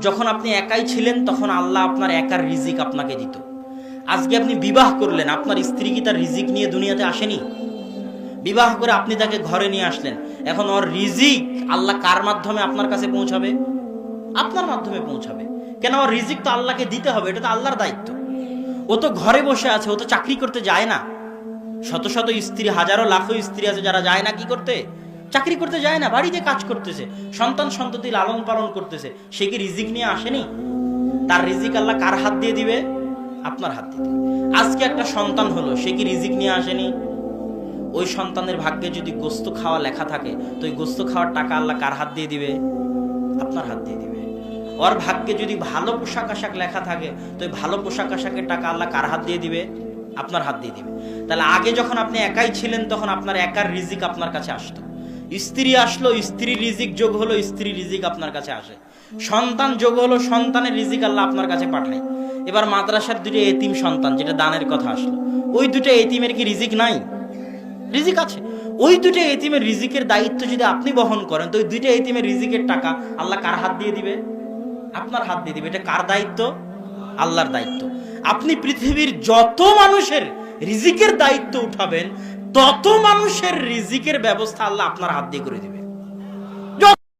যখন আপনি একাই ছিলেন তখন আল্লাহ আপনার একার রিজিক আপনাকে দিত। আজকে আপনি বিবাহ করলেন, আপনার স্ত্রী কি তার রিজিক নিয়ে দুনিয়াতে আসেনি? বিবাহ করে আপনি তাকে ঘরে নিয়ে আসলেন, এখন ওর রিজিক আল্লাহ কার মাধ্যমে আপনার কাছে পৌঁছাবে? আপনার মাধ্যমে পৌঁছাবে। কেন? ওর রিজিক তো আল্লাহকে দিতে হবে, এটা তো আল্লাহর দায়িত্ব। ও তো ঘরে বসে আছে, ও তো চাকরি করতে যায় না। শত শত স্ত্রী, হাজারো লাখো স্ত্রী আছে যারা যায় না কি করতে? চাকরি করতে যায় না, বাড়িতে কাজ করতেছে, সন্তান সন্ততি লালন পালন করতেছে। সে কি রিজিক নিয়ে আসেনি? তার রিজিক আল্লাহ কার হাত দিয়ে দিবে? আপনার হাত দিয়ে দিবে। আজকে একটা সন্তান হলো, সে কি রিজিক নিয়ে আসেনি? ওই সন্তানের ভাগ্যে যদি গোস্ত খাওয়া লেখা থাকে, তো ওই গোস্ত খাওয়ার টাকা আল্লাহ কার হাত দিয়ে দিবে? আপনার হাত দিয়ে দিবে। ওর ভাগ্যে যদি ভালো পোশাক আশাক লেখা থাকে, তো ওই ভালো পোশাক আশাকের টাকা আল্লাহ কার হাত দিয়ে দিবে? আপনার হাত দিয়ে দিবে। তাহলে আগে যখন আপনি একাই ছিলেন তখন আপনার একার রিজিক আপনার কাছে আসতো। স্ত্রী আসলো, স্ত্রীর রিজিক যোগ হলো, স্ত্রীর রিজিক আপনার কাছে আসে। সন্তান যোগ হলো, সন্তানের রিজিক আল্লাহ আপনার কাছে পাঠায়। এবার মাদ্রাসার দুটো এতিম সন্তান, যেটা দানের কথা আসলো, ওই দুটো এতিমের কি রিজিক নাই? রিজিক আছে। ওই দুটো এতিমের রিজিকের দায়িত্ব যদি আপনি বহন করেন, তো ওই দুইটা এতিমের রিজিকের টাকা আল্লাহ কার হাত দিয়ে দিবে? আপনার হাত দিয়ে দিবে। এটা কার দায়িত্ব? আল্লাহর দায়িত্ব। আপনি পৃথিবীর যত মানুষের রিজিকের দায়িত্ব উঠাবেন, তত মানুষের রিজিকের ব্যবস্থা আল্লাহ আপনার হাত দিয়ে করে দিবে।